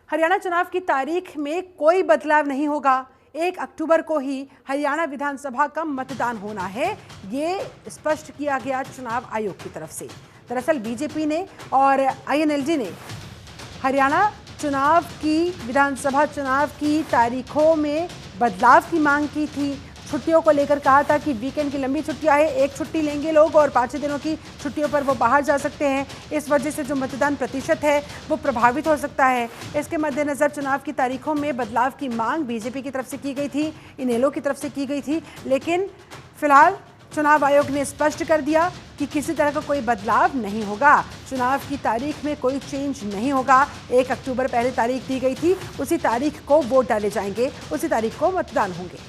हरियाणा चुनाव की तारीख में कोई बदलाव नहीं होगा। 1 अक्टूबर को ही हरियाणा विधानसभा का मतदान होना है, ये स्पष्ट किया गया चुनाव आयोग की तरफ से। दरअसल बीजेपी ने और आईएनएलडी ने हरियाणा चुनाव की विधानसभा चुनाव की तारीखों में बदलाव की मांग की थी। छुट्टियों को लेकर कहा था कि वीकेंड की लंबी छुट्टियां है, एक छुट्टी लेंगे लोग और 5 दिनों की छुट्टियों पर वो बाहर जा सकते हैं। इस वजह से जो मतदान प्रतिशत है वो प्रभावित हो सकता है। इसके मद्देनजर चुनाव की तारीखों में बदलाव की मांग बीजेपी की तरफ से की गई थी, इनेलो की तरफ से की गई थी, लेकिन फिलहाल चुनाव आयोग ने स्पष्ट कर दिया कि किसी तरह का कोई बदलाव नहीं होगा। चुनाव की तारीख में कोई चेंज नहीं होगा। 1 अक्टूबर पहले तारीख दी गई थी, उसी तारीख को वोट डाले जाएंगे, उसी तारीख को मतदान होंगे।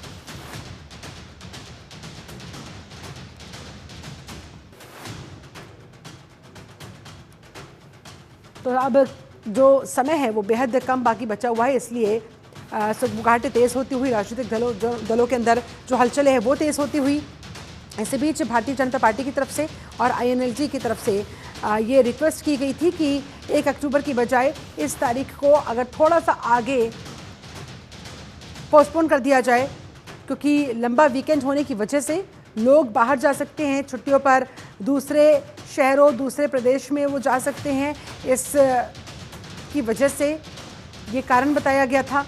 तो अब जो समय है वो बेहद कम बाकी बचा हुआ है, इसलिए सुगबुगाहटें तेज़ होती हुई राजनीतिक दलों के अंदर जो हलचलें हैं वो तेज़ होती हुई। इसी बीच भारतीय जनता पार्टी की तरफ से और आईएनएलडी की तरफ से ये रिक्वेस्ट की गई थी कि 1 अक्टूबर की बजाय इस तारीख को अगर थोड़ा सा आगे पोस्टपोन कर दिया जाए, क्योंकि लंबा वीकेंड होने की वजह से लोग बाहर जा सकते हैं छुट्टियों पर, दूसरे शहरों दूसरे प्रदेश में वो जा सकते हैं। इस की वजह से ये कारण बताया गया था।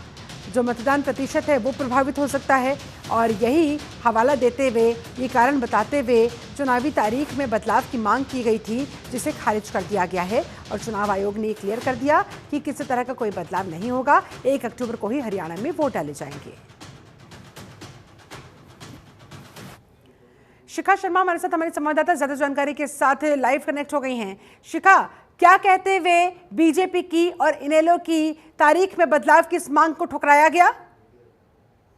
जो मतदान प्रतिशत है वो प्रभावित हो सकता है और यही हवाला देते हुए, ये कारण बताते हुए चुनावी तारीख में बदलाव की मांग की गई थी, जिसे खारिज कर दिया गया है और चुनाव आयोग ने क्लियर कर दिया कि किसी तरह का कोई बदलाव नहीं होगा। 1 अक्टूबर को ही हरियाणा में वोट डाले जाएंगे। शिखा शर्मा हमारे साथ, हमारी संवाददाता ज्यादा जानकारी के साथ लाइव कनेक्ट हो गई हैं। शिखा, क्या कहते हुए बीजेपी की और इनेलो की तारीख में बदलाव की इस मांग को ठुकराया गया?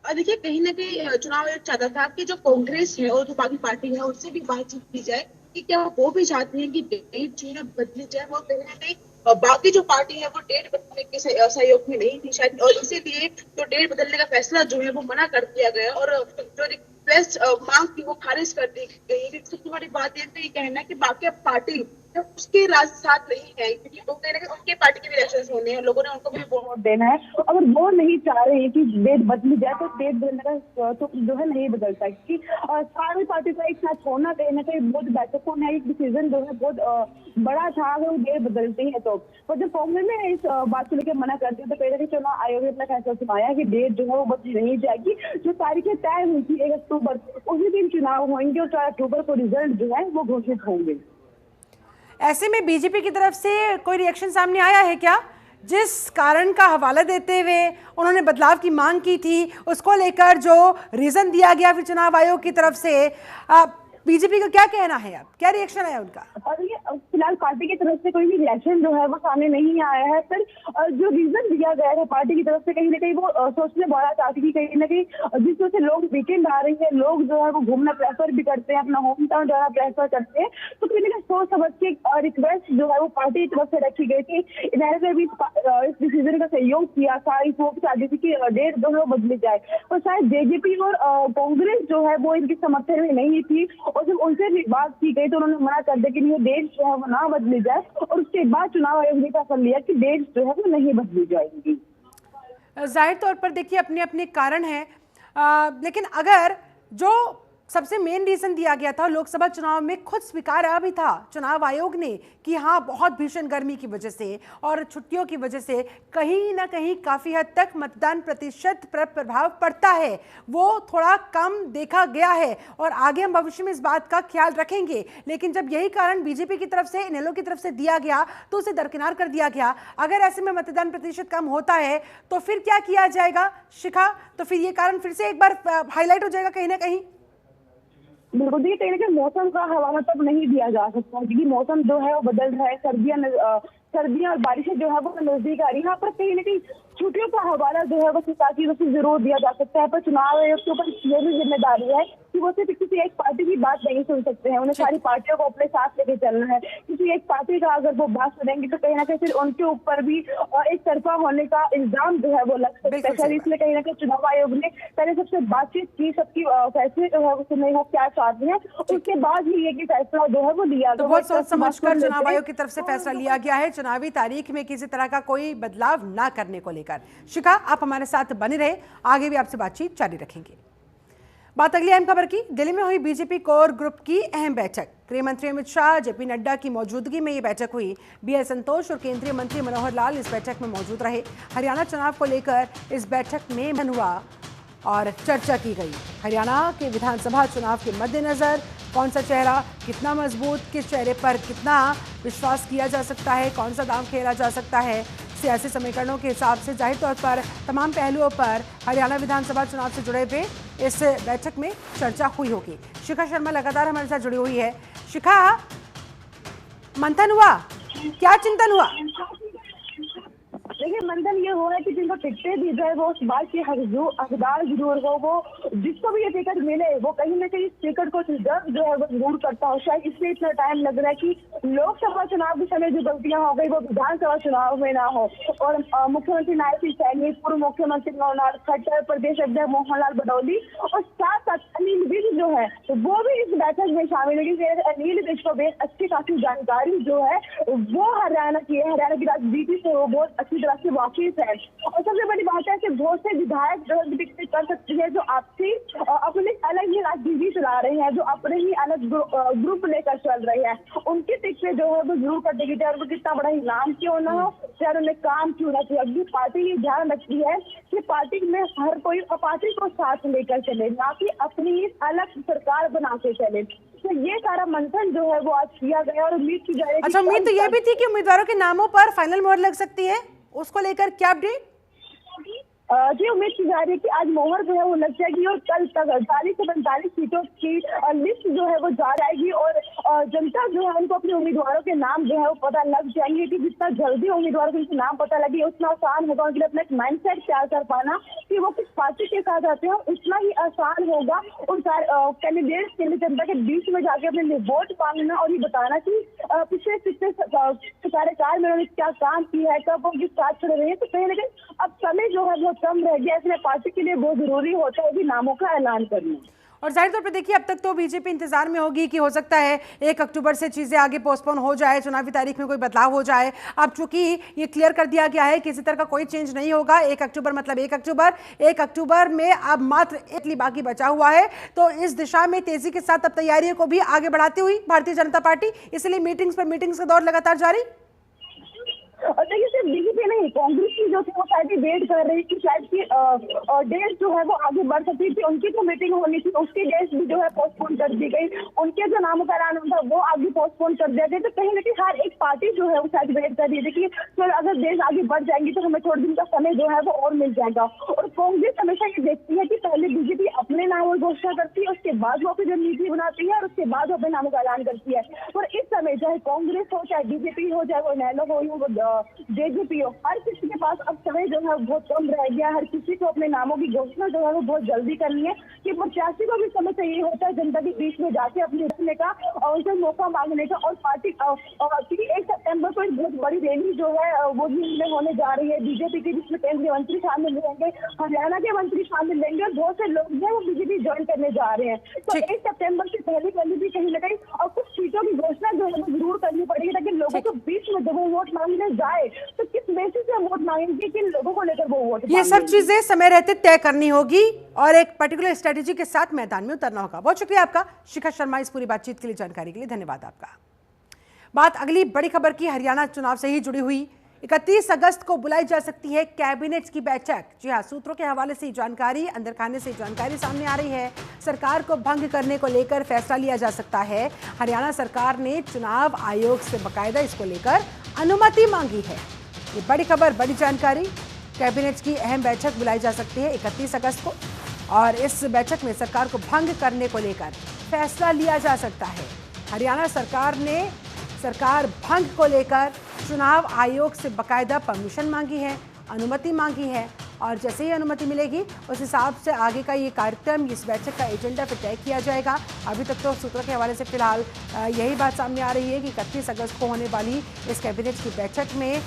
देखिए, कहीं ना कहीं चुनाव आयोग चाहता था कि जो कांग्रेस है और जो बाकी पार्टी है उनसे भी बातचीत की जाए कि क्या वो भी चाहते हैं कि डेट जो है बदली जाए। वो कहीं ना कहीं बाकी जो पार्टी है वो डेट बदलने के सहयोग में नहीं थी शायद, और इसीलिए जो डेट बदलने का फैसला जो है वो मना कर दिया गया और जो रिक्वेस्ट मांग थी वो खारिज कर दी गई। सबसे बड़ी बात ये तो ये कहना कि बाकी पार्टी उसके साथ नहीं है, क्योंकि वो कह रहे हैं उनके पार्टी के भी इलेक्शन होने हैं, लोगों ने उनको भी वोट देना है। अगर वो नहीं चाह रहे हैं कि डेट बदली जाए तो डेट बदलने का तो जो है नहीं बदलता, क्योंकि सारी पार्टी का एक साथ होना कहीं ना कहीं बहुत महत्वपूर्ण है। एक डिसीजन जो है बहुत बड़ा था, अगर वो डेट बदलती है तो। पर जब कांग्रेस ने इस बात को लेकर मना कर दिया तो कहीं ना कहीं चुनाव आयोग ने अपना फैसला सुनाया कि डेट जो है वो बदली नहीं जाएगी। जो तारीखें तय हुई थी 1 अक्टूबर, उसी दिन चुनाव होंगे और 4 अक्टूबर को रिजल्ट जो है वो घोषित होंगे। ऐसे में बीजेपी की तरफ से कोई रिएक्शन सामने आया है क्या? जिस कारण का हवाला देते हुए उन्होंने बदलाव की मांग की थी, उसको लेकर जो रीजन दिया गया फिर चुनाव आयोग की तरफ से, बीजेपी का क्या कहना है? अब क्या रिएक्शन आया उनका? और ये फिलहाल पार्टी की तरफ से कोई भी रिएक्शन जो है वो सामने नहीं आया है। पर जो रीजन दिया गया है पार्टी की तरफ से, कहीं ना कहीं वो सोचने वाला चाहती थी। कहीं ना कहीं जिस वजह से लोग वीकेंड आ रही है, लोग जो है वो घूमना प्रेफर भी करते हैं, अपना होम टाउन जाना प्रेफर करते हैं, तो कहीं ना कहीं सोच समझ के रिक्वेस्ट जो है वो पार्टी की तरफ से रखी गई थी। इन्होंने ने भी इस डिसीजन का सहयोग किया था, इस वो चाहती थी कि डेट जो है वो बदली जाए। और शायद बीजेपी और कांग्रेस जो है वो इनकी समर्थन में नहीं थी, और जब उनसे भी बात की गई तो उन्होंने मना कर दिया कि ये डेट जो है वो ना बदली जाए। और उसके बाद चुनाव आयोग ने फैसला लिया कि डेट जो है वो नहीं बदली जाएंगी। जाहिर तौर पर देखिए अपने अपने कारण है, लेकिन अगर जो सबसे मेन रीजन दिया गया था लोकसभा चुनाव में, खुद स्वीकारा भी था चुनाव आयोग ने कि हाँ बहुत भीषण गर्मी की वजह से और छुट्टियों की वजह से कहीं ना कहीं काफ़ी हद तक मतदान प्रतिशत पर प्रभाव पड़ता है, वो थोड़ा कम देखा गया है और आगे हम भविष्य में इस बात का ख्याल रखेंगे। लेकिन जब यही कारण बीजेपी की तरफ से, इनेलो की तरफ से दिया गया तो उसे दरकिनार कर दिया गया। अगर ऐसे में मतदान प्रतिशत कम होता है तो फिर क्या किया जाएगा शिखा? तो फिर ये कारण फिर से एक बार हाईलाइट हो जाएगा कहीं ना कहीं। बिल्कुल, देखिए कहीं ना कहीं मौसम का हवाला तब नहीं दिया जा सकता, क्योंकि मौसम जो है वो बदल रहा है। सर्दियां और बारिशें जो है वो नजदीक आ रही है। यहाँ पर कहीं ना कहीं छुट्टियों का हवाला जो है वो सरकारी से जरूर दिया जा सकता है, पर चुनाव आयोग के ऊपर ये भी जिम्मेदारी है कि वो सिर्फ किसी एक पार्टी की बात नहीं सुन सकते हैं, उन्हें सारी पार्टियों को अपने साथ लेके चलना है। किसी एक पार्टी का अगर वो बात सुनेंगे तो कहीं ना कहीं फिर उनके ऊपर भी एक तरफा होने का इल्जाम जो है वो लग सकता है। सर इसलिए कहीं ना कहीं चुनाव आयोग ने पहले सबसे बातचीत की, सबकी फैसले जो है वो सुने वो क्या चाहते हैं, उसके बाद ही ये फैसला जो है वो लिया। तो बहुत सोच समझकर चुनाव आयोग की तरफ से फैसला लिया गया है चुनावी तारीख में किसी तरह का कोई बदलाव ना करने को लेकर। शिखा, आप हमारे साथ बने रहे, आगे भी आपसे बातचीत जारी रखेंगे। बात अगली अहम खबर की। दिल्ली में हुई बीजेपी कोर ग्रुप की अहम बैठक। गृह मंत्री अमित शाह, जेपी नड्डा की मौजूदगी में ये बैठक हुई। बीएल संतोष और केंद्रीय मंत्री मनोहर लाल इस बैठक में मौजूद रहे। हरियाणा चुनाव को लेकर इस बैठक में मन हुआ और चर्चा की गई। हरियाणा के विधानसभा चुनाव के मद्देनजर कौन सा चेहरा कितना मजबूत, किस चेहरे पर कितना विश्वास किया जा सकता है, कौन सा दांव खेला जा सकता है, सियासी समीकरणों के हिसाब से जाहिर तौर पर तमाम पहलुओं पर हरियाणा विधानसभा चुनाव से जुड़े हुए इस बैठक में चर्चा हुई होगी। शिखा शर्मा लगातार हमारे साथ जुड़ी हुई है। शिखा, मंथन हुआ, क्या चिंतन हुआ? देखिए, मंथन ये हुआ है कि जिनको टिकटें दी जाए वो उस बात के हकदार जरूर हो, वो जिसको भी ये टिकट मिले वो कहीं ना कहीं इस टिकट को डिजर्व जो है वो जरूर करता हो। शायद इसलिए इतना टाइम लग रहा है कि लोकसभा चुनाव के समय जो गलतियां हो गई वो विधानसभा चुनाव में ना हो। और मुख्यमंत्री नायब सिंह सैनी, पूर्व मुख्यमंत्री मनोहर खट्टर, प्रदेश अध्यक्ष मोहनलाल बडौली और साथ साथ अनिल विज जो है वो भी इस बैठक में शामिल है। अनिल विज को बेहद अच्छी खासी जानकारी जो है वो हरियाणा की राजनीति से वो बहुत अच्छी से वाकिफ है। और सबसे बड़ी बात है कि बहुत से विधायक जो कर सकती है जो आपसी अपने अलग ही राजनीति चला रहे हैं, जो अपने ही अलग ग्रुप लेकर चल रहे हैं, उनकी टिकटें जो है वो जरूर कटेगी, चाहे उनको कितना बड़ा ही नाम क्यों ना हो, चाहे उन्हें काम क्यों ना चाहिए। अभी पार्टी ये ध्यान रखती है कि पार्टी में हर कोई पार्टी को साथ लेकर चले, ना कि अपनी अलग सरकार बना के चले। तो ये सारा मंथन जो है वो आज किया गया और उम्मीद की जा रही है। अच्छा, उम्मीद तो ये भी थी कि उम्मीदवारों के नामों पर फाइनल मोहर लग सकती है, उसको लेकर क्या अपडेट? जी, उम्मीद की जा रही है कि आज मोहर जो है वो लग जाएगी और कल तक 40 से 45 सीटों की लिस्ट जो है वो जा जाएगी और जनता जो है उनको अपने उम्मीदवारों के नाम जो है वो पता लग जाएंगे। कि जितना जल्दी उम्मीदवारों के नाम पता लगे उतना आसान होगा उनके लिए अपना एक माइंडसेट तैयार कर पाना कि वो किस पार्टी के साथ आते हैं, उतना ही आसान होगा उन कैंडिडेट्स के लिए जनता के बीच में जाके अपने लिए वोट मांगना और ये बताना कि पिछले कार्यकाल में उन्होंने क्या काम किया है, कब वो किस साथ खड़े रहे हैं। तो कहीं ना कहीं अब समय जो है वो कम रह गया, इसलिए पार्टी के लिए बहुत जरूरी होता है कि नामों का ऐलान करना। और जाहिर तौर पर देखिए, अब तक तो बीजेपी इंतजार में होगी कि हो सकता है 1 अक्टूबर से चीजें आगे पोस्टपोन हो जाए, चुनावी तारीख में कोई बदलाव हो जाए। अब चूंकि ये क्लियर कर दिया गया है किसी तरह का कोई चेंज नहीं होगा, 1 अक्टूबर मतलब 1 अक्टूबर। 1 अक्टूबर में अब मात्र एक बाकी बचा हुआ है, तो इस दिशा में तेजी के साथ अब तैयारियों को भी आगे बढ़ाती हुई भारतीय जनता पार्टी, इसलिए मीटिंग्स पर मीटिंग्स का दौर लगातार जारी। और देखिए, सिर्फ बीजेपी नहीं, कांग्रेस की जो थी वो शायद वेट कर रही थी शायद की डेट जो है वो आगे बढ़ सकती थी। उनकी जो मीटिंग होनी थी उसकी डेट भी जो है पोस्टपोन कर दी गई, उनके जो नामों का ऐलान था वो आगे पोस्टपोन कर दिया गया। तो कहीं ना कहीं हर एक पार्टी जो है वो शायद वेट कर रही थी कि चलो अगर देश आगे बढ़ जाएंगी तो हमें थोड़े दिन का समय जो है वो और मिल जाएगा। और कांग्रेस हमेशा ये देखती है कि पहले बीजेपी अपने नामों की घोषणा करती है, उसके बाद वो अपनी रणनीति बनाती है और उसके बाद वो अपने नामों का ऐलान करती है। और इस समय चाहे कांग्रेस हो, चाहे बीजेपी हो, चाहे वो इनेलो हो, वो जेजेपी हो, हर किसी के पास अब समय जो है बहुत कम रह गया। हर किसी को अपने नामों की घोषणा जो है वो बहुत जल्दी करनी है कि प्रत्याशी को भी समय चाहिए होता है जनता के बीच में जाके अपने रखने का और उनसे मौका मांगने का। और पार्टी 1 सितंबर को एक बहुत बड़ी रैली जो है वो दिल्ली में होने जा रही है बीजेपी के, जिसमें केंद्रीय मंत्री शामिल रहेंगे, हरियाणा के मंत्री शामिल रहेंगे और बहुत से लोग जो है वो बीजेपी ज्वाइन करने जा रहे हैं। तो 1 सितंबर से पहले भी कहीं ना कहीं और कुछ सीटों की घोषणा जो है वो जरूर करनी पड़ेगी ताकि लोगों के बीच में जब वो वोट मांगने जाए तो किस बेसिस से वोट मांगेंगे, किन लोगों को लेकर वो वोट, ये सब चीजें समय रहते तय करनी होगी और एक पर्टिकुलर स्ट्रेटेजी के साथ मैदान में उतरना होगा। बहुत शुक्रिया आपका शिखा शर्मा, इस पूरी बातचीत के लिए, जानकारी के लिए धन्यवाद आपका। बात अगली बड़ी खबर की, हरियाणा चुनाव से ही जुड़ी हुई। 31 अगस्त को बुलाई जा सकती है कैबिनेट की बैठक। जी हाँ, सूत्रों के हवाले से जानकारी, अंदर खाने से जानकारी सामने आ रही है। सरकार को भंग करने को लेकर फैसला लिया जा सकता है। हरियाणा सरकार ने चुनाव आयोग से बाकायदा इसको लेकर अनुमति मांगी है। ये बड़ी खबर, बड़ी जानकारी। कैबिनेट की अहम बैठक बुलाई जा सकती है 31 अगस्त को और इस बैठक में सरकार को भंग करने को लेकर फैसला लिया जा सकता है। हरियाणा सरकार ने सरकार भंग को लेकर चुनाव आयोग से बाकायदा परमिशन मांगी है। अनुमति मांगी है और जैसे ही अनुमति मिलेगी उस हिसाब से आगे का ये कार्यक्रम, इस बैठक का एजेंडा फिर तय किया जाएगा। अभी तक तो सूत्रों के हवाले से फिलहाल यही बात सामने आ रही है कि 31 अगस्त को होने वाली इस कैबिनेट की बैठक में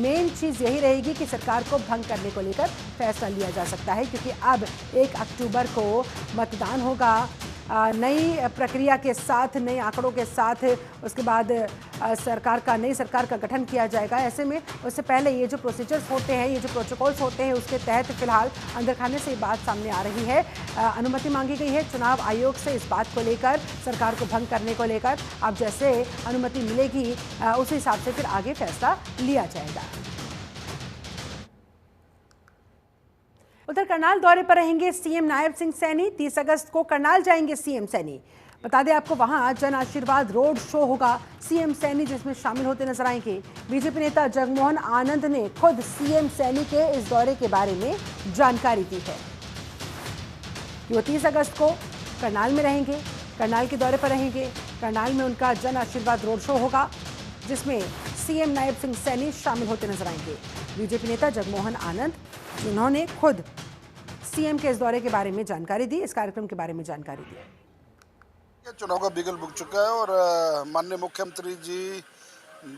मेन चीज़ यही रहेगी कि सरकार को भंग करने को लेकर फैसला लिया जा सकता है, क्योंकि अब 1 अक्टूबर को मतदान होगा। नई प्रक्रिया के साथ, नए आंकड़ों के साथ उसके बाद नई सरकार का गठन किया जाएगा। ऐसे में उससे पहले ये जो प्रोसीजर्स होते हैं, ये जो प्रोटोकॉल्स होते हैं, उसके तहत फिलहाल अंदर खाने से ये बात सामने आ रही है। अनुमति मांगी गई है चुनाव आयोग से इस बात को लेकर, सरकार को भंग करने को लेकर। अब जैसे अनुमति मिलेगी उस हिसाब से फिर आगे फैसला लिया जाएगा। उधर करनाल दौरे पर रहेंगे सीएम नायब सिंह सैनी। 30 अगस्त को करनाल जाएंगे सीएम सैनी। बता दें आपको, वहां जन आशीर्वाद रोड शो होगा। सीएम सैनी जिसमें शामिल होते नजर आएंगे। बीजेपी नेता जगमोहन आनंद ने खुद सीएम सैनी के इस दौरे के बारे में जानकारी दी है कि वो 30 अगस्त को करनाल में रहेंगे, करनाल के दौरे पर रहेंगे। करनाल में उनका जन आशीर्वाद रोड शो होगा जिसमें सीएम नायब सिंह सैनी शामिल होते नजर आएंगे। बीजेपी नेता जगमोहन आनंद जिन्होंने खुद सीएम के इस दौरे के बारे में जानकारी दी, इस कार्यक्रम के बारे में जानकारी दी। चुनाव का बिगल बुक चुका है और माननीय मुख्यमंत्री जी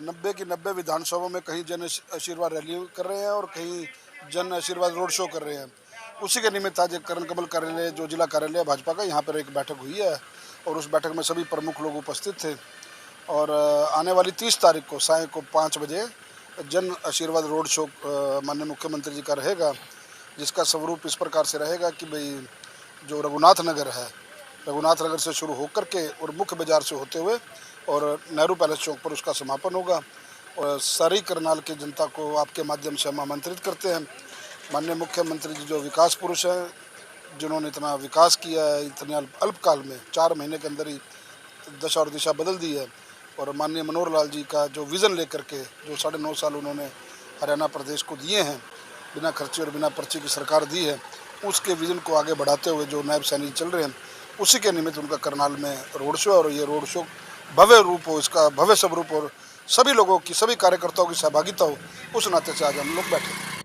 90 की 90 विधानसभाओं में कहीं जन आशीर्वाद रैली कर रहे हैं और कहीं जन आशीर्वाद रोड शो कर रहे हैं। उसी के निमित्त आज करण कमल कार्यालय, जो जिला कार्यालय भाजपा का, यहाँ पर एक बैठक हुई है और उस बैठक में सभी प्रमुख लोग उपस्थित थे। और आने वाली 30 तारीख को साय को 5 बजे जन आशीर्वाद रोड शो माननीय मुख्यमंत्री जी का रहेगा, जिसका स्वरूप इस प्रकार से रहेगा कि भाई जो रघुनाथ नगर है, रघुनाथ नगर से शुरू होकर के और मुख्य बाजार से होते हुए और नेहरू पैलेस चौक पर उसका समापन होगा। और सारी करनाल की जनता को आपके माध्यम से हम आमंत्रित करते हैं। माननीय मुख्यमंत्री जी जो विकास पुरुष हैं, जिन्होंने इतना विकास किया है इतने अल्पकाल में, 4 महीने के अंदर ही दशा और दिशा बदल दी है। और माननीय मनोहर लाल जी का जो विज़न लेकर के जो 9.5 साल उन्होंने हरियाणा प्रदेश को दिए हैं, बिना खर्चे और बिना पर्ची की सरकार दी है, उसके विज़न को आगे बढ़ाते हुए जो नायब सैनी चल रहे हैं, उसी के निमित्त उनका करनाल में रोड शो। और ये रोड शो भव्य रूप हो, इसका भव्य स्वरूप और सभी लोगों की, सभी कार्यकर्ताओं की सहभागिता हो, उस नाते से आज हम लोग बैठे।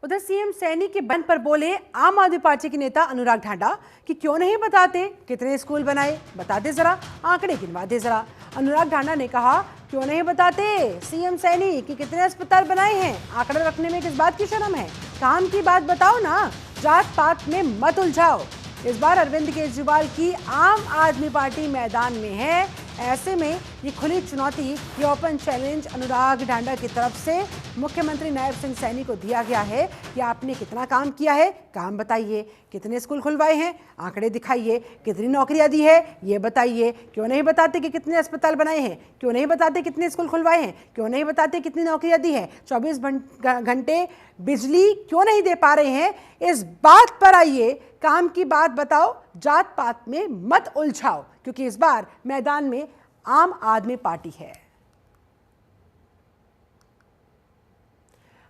उधर सीएम सैनी के बयान पर बोले आम आदमी पार्टी के नेता अनुराग ढांडा कि क्यों नहीं बताते कितने स्कूल बनाए, बता दे जरा, आंकड़े गिनवा दे जरा। अनुराग ढांडा ने कहा क्यों नहीं बताते सीएम सैनी कि कितने अस्पताल बनाए हैं, आंकड़े रखने में किस बात की शर्म है, काम की बात बताओ ना, जात पात में मत उलझाओ। इस बार अरविंद केजरीवाल की आम आदमी पार्टी मैदान में है। ऐसे में ये खुली चुनौती, ये ओपन चैलेंज अनुराग ढांडा की तरफ से मुख्यमंत्री नायब सिंह सैनी को दिया गया है कि आपने कितना काम किया है, काम बताइए, कितने स्कूल खुलवाए हैं, आंकड़े दिखाइए, कितनी नौकरियां दी है ये बताइए। क्यों नहीं बताते कि कितने अस्पताल बनाए हैं, क्यों नहीं बताते कितने स्कूल खुलवाए हैं, क्यों नहीं बताते कितनी नौकरियां दी है, 24 घंटे बिजली क्यों नहीं दे पा रहे हैं, इस बात पर आइए, काम की बात बताओ, जात पात में मत उलझाओ, क्योंकि इस बार मैदान में आम आदमी पार्टी है।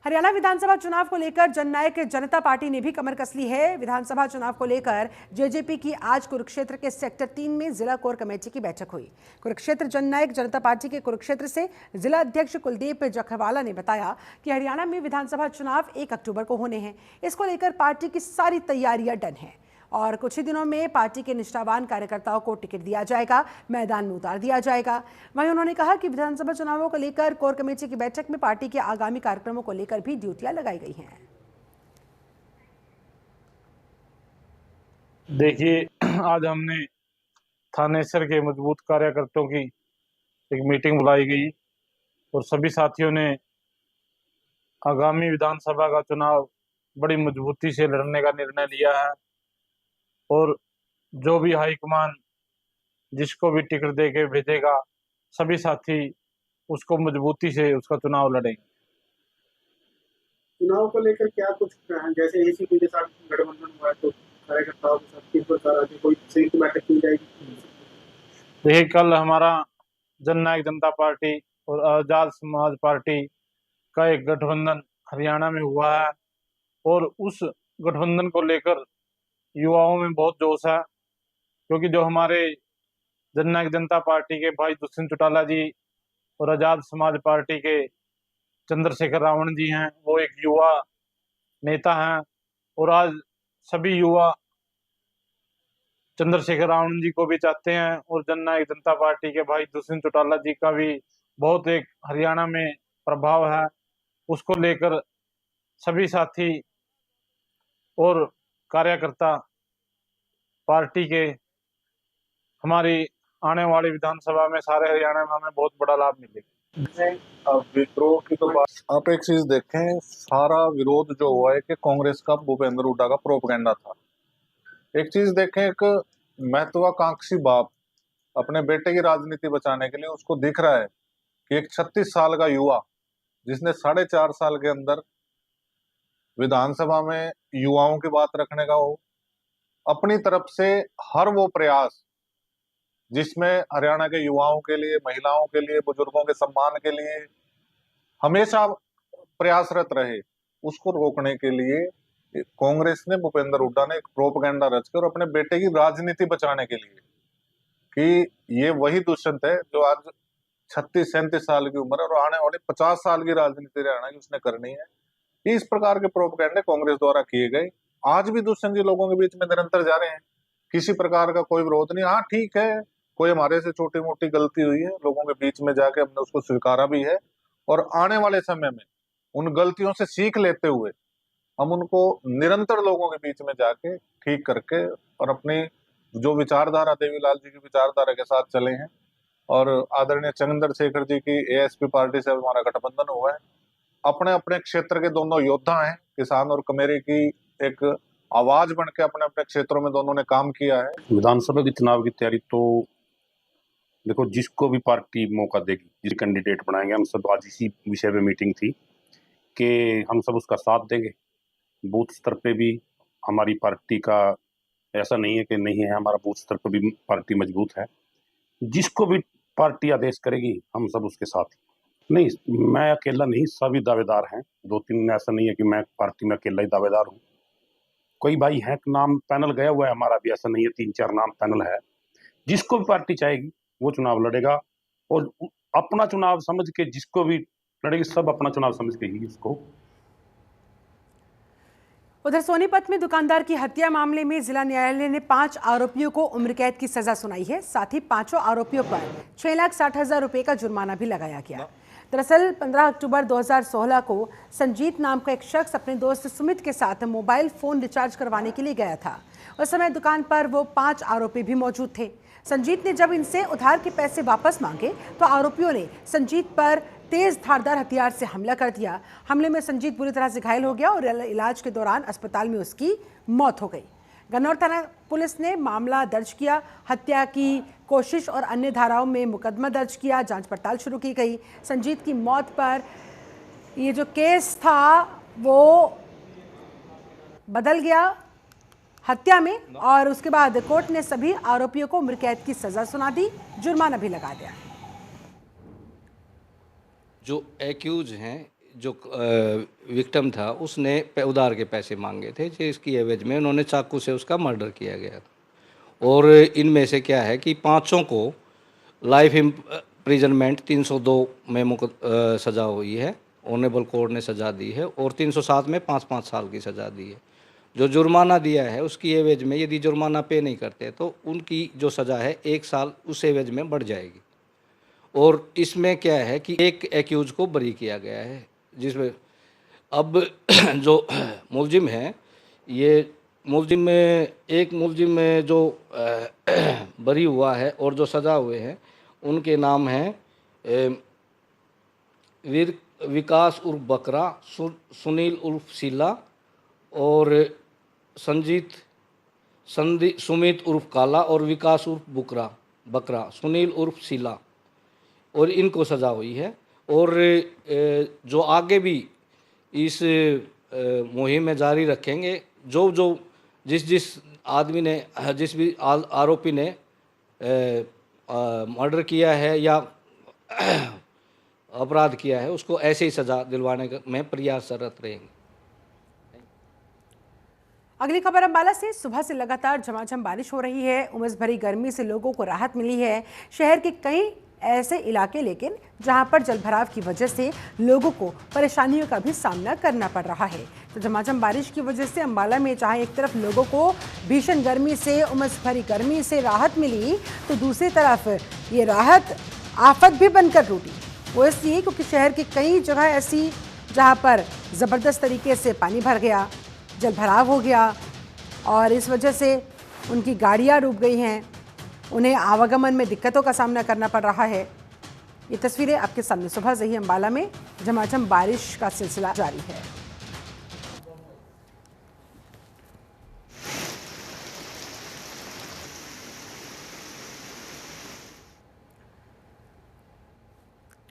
हरियाणा विधानसभा चुनाव को लेकर जननायक जनता पार्टी ने भी कमर कस ली है। विधानसभा चुनाव को लेकर जेजेपी की आज कुरुक्षेत्र के सेक्टर 3 में जिला कोर कमेटी की बैठक हुई। कुरुक्षेत्र जननायक जनता पार्टी के कुरुक्षेत्र से जिला अध्यक्ष कुलदीप जखवाला ने बताया कि हरियाणा में विधानसभा चुनाव 1 अक्टूबर को होने हैं। इसको लेकर पार्टी की सारी तैयारियां डन हैं और कुछ ही दिनों में पार्टी के निष्ठावान कार्यकर्ताओं को टिकट दिया जाएगा, मैदान में उतार दिया जाएगा। वहीं उन्होंने कहा कि विधानसभा चुनावों को लेकर कोर कमेटी की बैठक में पार्टी के आगामी कार्यक्रमों को लेकर भी ड्यूटियां लगाई गई हैं। देखिए, आज हमने थानेसर के मजबूत कार्यकर्ताओं की एक मीटिंग बुलाई गई और सभी साथियों ने आगामी विधानसभा का चुनाव बड़ी मजबूती से लड़ने का निर्णय लिया है और जो भी हाईकमान जिसको भी टिकट दे के भेजेगा, सभी साथी उसको मजबूती से उसका चुनाव लड़ेंगे। चुनाव को लेकर क्या कुछ जैसे एसीपी के साथ गठबंधन हुआ है तो कार्यकर्ताओं के साथ किस प्रकार आगे कोई संयुक्त बैठक की जाएगी? देखिए, कल हमारा जननायक जनता पार्टी और आजाद समाज पार्टी का एक गठबंधन हरियाणा में हुआ है और उस गठबंधन को लेकर युवाओं में बहुत जोश है, क्योंकि जो हमारे जननायक जनता पार्टी के भाई दुष्यंत चौटाला जी और आजाद समाज पार्टी के चंद्रशेखर रावण जी हैं, वो एक युवा नेता हैं और आज सभी युवा चंद्रशेखर रावण जी को भी चाहते हैं और जननायक जनता पार्टी के भाई दुष्यंत चौटाला जी का भी बहुत एक हरियाणा में प्रभाव है। उसको लेकर सभी साथी और कार्यकर्ता पार्टी के हमारी आने वाली विधानसभा में सारे हरियाणा में हमें बहुत बड़ा लाभ मिलेगा। अब विद्रोह की तो बात, आप एक चीज देखें, सारा विरोध जो हुआ है कि कांग्रेस का भूपेंद्र हुड्डा का प्रोपेगेंडा था। एक चीज देखें, एक महत्वाकांक्षी बाप अपने बेटे की राजनीति बचाने के लिए उसको दिख रहा है कि एक 36 साल का युवा जिसने 4.5 साल के अंदर विधानसभा में युवाओं की बात रखने का हो, अपनी तरफ से हर वो प्रयास जिसमें हरियाणा के युवाओं के लिए, महिलाओं के लिए, बुजुर्गों के सम्मान के लिए हमेशा प्रयासरत रहे, उसको रोकने के लिए कांग्रेस ने, भूपेंद्र हुड्डा ने एक प्रोपेगेंडा रच कर अपने बेटे की राजनीति बचाने के लिए कि ये वही दुष्यंत है जो आज 36-37 साल की उम्र है और आने वाले 50 साल की राजनीति हरियाणा की उसने करनी है। इस प्रकार के प्रोपेगेंडे कांग्रेस द्वारा किए गए। आज भी दुष्यंत जी लोगों के बीच में निरंतर जा रहे हैं, किसी प्रकार का कोई विरोध नहीं। हाँ ठीक है, कोई हमारे से छोटी मोटी गलती हुई है, लोगों के बीच में जाके हमने उसको स्वीकारा भी है और आने वाले समय में उन गलतियों से सीख लेते हुए हम उनको निरंतर लोगों के बीच में जाके ठीक करके और अपनी जो विचारधारा देवीलाल जी की विचारधारा के साथ चले हैं। और आदरणीय चंद्रशेखर जी की एएसपी पार्टी से हमारा गठबंधन हुआ है। अपने अपने क्षेत्र के दोनों योद्धा हैं, किसान और कमेरी की एक आवाज बन के अपने अपने क्षेत्रों में दोनों ने काम किया है। विधानसभा के चुनाव की तैयारी तो देखो, जिसको भी पार्टी मौका देगी, जिस कैंडिडेट बनाएंगे, हम सब आज इसी विषय पे मीटिंग थी कि हम सब उसका साथ देंगे। बूथ स्तर पे भी हमारी पार्टी का ऐसा नहीं है कि नहीं है, हमारा बूथ स्तर पर भी पार्टी मजबूत है। जिसको भी पार्टी आदेश करेगी हम सब उसके साथ। नहीं, मैं अकेला नहीं, सभी दावेदार हैं। 2-3 ऐसा नहीं है कि मैं पार्टी में अकेला ही दावेदार हूँ। कोई भाई है, नाम पैनल गया हुआ है हमारा भी, ऐसा नहीं है, 3-4 नाम पैनल है। जिसको भी पार्टी चाहेगी वो चुनाव लड़ेगा और अपना चुनाव समझ के जिसको भी लड़ेगी, सब अपना चुनाव समझ के ही उसको। उधर सोनीपत में दुकानदार की हत्या मामले में जिला न्यायालय ने 5 आरोपियों को उम्र कैद की सजा सुनाई है। साथ ही 5 आरोपियों पर 6,60,000 रुपए का जुर्माना भी लगाया गया। दरअसल 15 अक्टूबर 2016 को संजीत नाम का एक शख्स अपने दोस्त सुमित के साथ मोबाइल फोन रिचार्ज करवाने के लिए गया था। उस समय दुकान पर वो 5 आरोपी भी मौजूद थे। संजीत ने जब इनसे उधार के पैसे वापस मांगे तो आरोपियों ने संजीत पर तेज धारदार हथियार से हमला कर दिया। हमले में संजीत बुरी तरह से घायल हो गया और इलाज के दौरान अस्पताल में उसकी मौत हो गई। गन्नौर थाना पुलिस ने मामला दर्ज किया। हत्या की कोशिश और अन्य धाराओं में मुकदमा दर्ज किया। जांच पड़ताल शुरू की गई। संजीत की मौत पर ये जो केस था वो बदल गया हत्या में और उसके बाद कोर्ट ने सभी आरोपियों को उम्र कैद की सजा सुना दी, जुर्माना भी लगा दिया। जो एक्यूज हैं, जो विक्टिम था, उसने उधार के पैसे मांगे थे, जिसकी एवज में उन्होंने चाकू से उसका मर्डर किया गया था। और इनमें से क्या है कि 5 को लाइफ इम्प्रिजनमेंट 302 में सज़ा हुई है, ऑनरेबल कोर्ट ने सज़ा दी है, और 307 में 5-5 साल की सज़ा दी है। जो जुर्माना दिया है उसकी एवज में यदि जुर्माना पे नहीं करते तो उनकी जो सज़ा है 1 साल उस एवज में बढ़ जाएगी। और इसमें क्या है कि एक एक्यूज को बरी किया गया है, जिसमें अब जो मुलजिम है, ये मुलजिम में एक मुलजिम में जो बरी हुआ है और जो सज़ा हुए हैं उनके नाम हैं विकास उर्फ बकरा, सुनील उर्फ सीला और सुमित उर्फ काला और विकास उर्फ बकरा, सुनील उर्फ सीला, और इनको सज़ा हुई है। और जो आगे भी इस मुहिम में जारी रखेंगे, जिस आदमी ने, जिस भी आरोपी ने मर्डर किया है या अपराध किया है उसको ऐसे ही सज़ा दिलवाने में प्रयासरत रहेंगे। अगली खबर अंबाला से। सुबह से लगातार झमाझम बारिश हो रही है। उमस भरी गर्मी से लोगों को राहत मिली है। शहर के कई ऐसे इलाके लेकिन जहां पर जलभराव की वजह से लोगों को परेशानियों का भी सामना करना पड़ रहा है। तो झमाझम बारिश की वजह से अंबाला में जहां एक तरफ लोगों को भीषण गर्मी से, उमस भरी गर्मी से राहत मिली, तो दूसरी तरफ ये राहत आफत भी बनकर टूटी। वो इसलिए क्योंकि शहर की कई जगह ऐसी जहां पर ज़बरदस्त तरीके से पानी भर गया, जलभराव हो गया और इस वजह से उनकी गाड़ियां डूब गई हैं, उन्हें आवागमन में दिक्कतों का सामना करना पड़ रहा है। ये तस्वीरें आपके सामने सुबह से ही अंबाला में झमाझम बारिश का सिलसिला जारी है।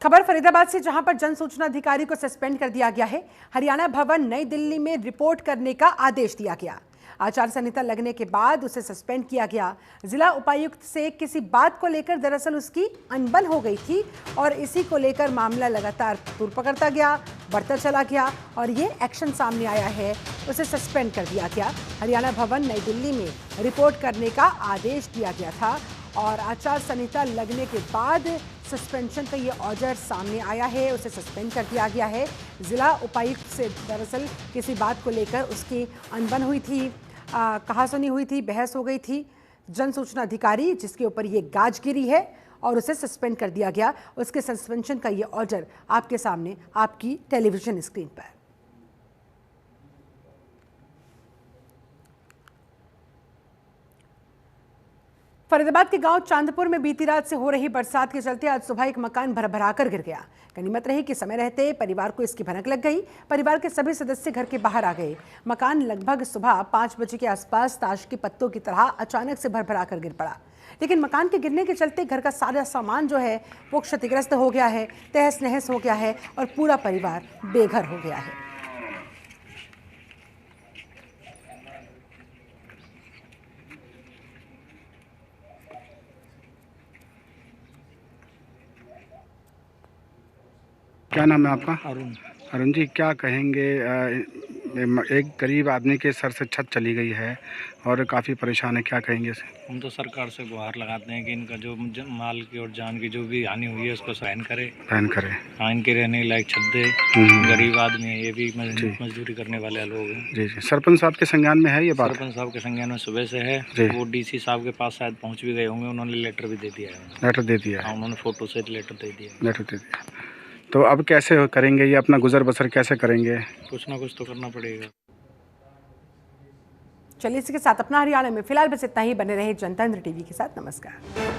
खबर फरीदाबाद से, जहां पर जन सूचना अधिकारी को सस्पेंड कर दिया गया है। हरियाणा भवन नई दिल्ली में रिपोर्ट करने का आदेश दिया गया। आचार संहिता लगने के बाद उसे सस्पेंड किया गया। जिला उपायुक्त से किसी बात को लेकर दरअसल उसकी अनबन हो गई थी और इसी को लेकर मामला लगातार तूल पकड़ता गया, बढ़ता चला गया और ये एक्शन सामने आया है, उसे सस्पेंड कर दिया गया। हरियाणा भवन नई दिल्ली में रिपोर्ट करने का आदेश दिया गया था और आचार संहिता लगने के बाद सस्पेंशन का ये ऑर्डर सामने आया है, उसे सस्पेंड कर दिया गया है। जिला उपायुक्त से दरअसल किसी बात को लेकर उसकी अनबन हुई थी, कहासुनी हुई थी, बहस हो गई थी। जन सूचना अधिकारी जिसके ऊपर ये गाज गिरी है और उसे सस्पेंड कर दिया गया, उसके सस्पेंशन का ये ऑर्डर आपके सामने आपकी टेलीविजन स्क्रीन पर। फरीदाबाद के गांव चांदपुर में बीती रात से हो रही बरसात के चलते आज सुबह एक मकान भरभराकर गिर गया। गनीमत रही कि समय रहते परिवार को इसकी भनक लग गई। परिवार के सभी सदस्य घर के बाहर आ गए। मकान लगभग सुबह 5 बजे के आसपास ताश के पत्तों की तरह अचानक से भरभराकर गिर पड़ा, लेकिन मकान के गिरने के चलते घर का सारा सामान जो है वो क्षतिग्रस्त हो गया है, तहस नहस हो गया है और पूरा परिवार बेघर हो गया है। क्या नाम है आपका? अरुण जी, क्या कहेंगे? एक गरीब आदमी के सर से छत चली गई है और काफ़ी परेशान है, क्या कहेंगे इसे? हम तो सरकार से गुहार लगाते हैं कि इनका जो माल की और जान की जो भी हानि हुई है उसको सहन करे। हाँ, इनके रहने लायक छत दे। गरीब आदमी है, ये भी मजदूरी करने वाले लोग हैं। जी जी। सरपंच साहब के संज्ञान में है ये बात? सरपंच साहब के संज्ञान में सुबह से है। वो डीसी साहब के पास शायद पहुँच भी गए होंगे, उन्होंने लेटर भी दे दिया है। लेटर दे दिया? हाँ, उन्होंने फोटो से लेटर दे दिया। तो अब कैसे करेंगे ये, अपना गुजर बसर कैसे करेंगे? कुछ ना कुछ तो करना पड़ेगा। चलिए, इसके साथ अपना हरियाणा में फिलहाल बस इतना ही। बने रहे जनतंत्र टीवी के साथ। नमस्कार।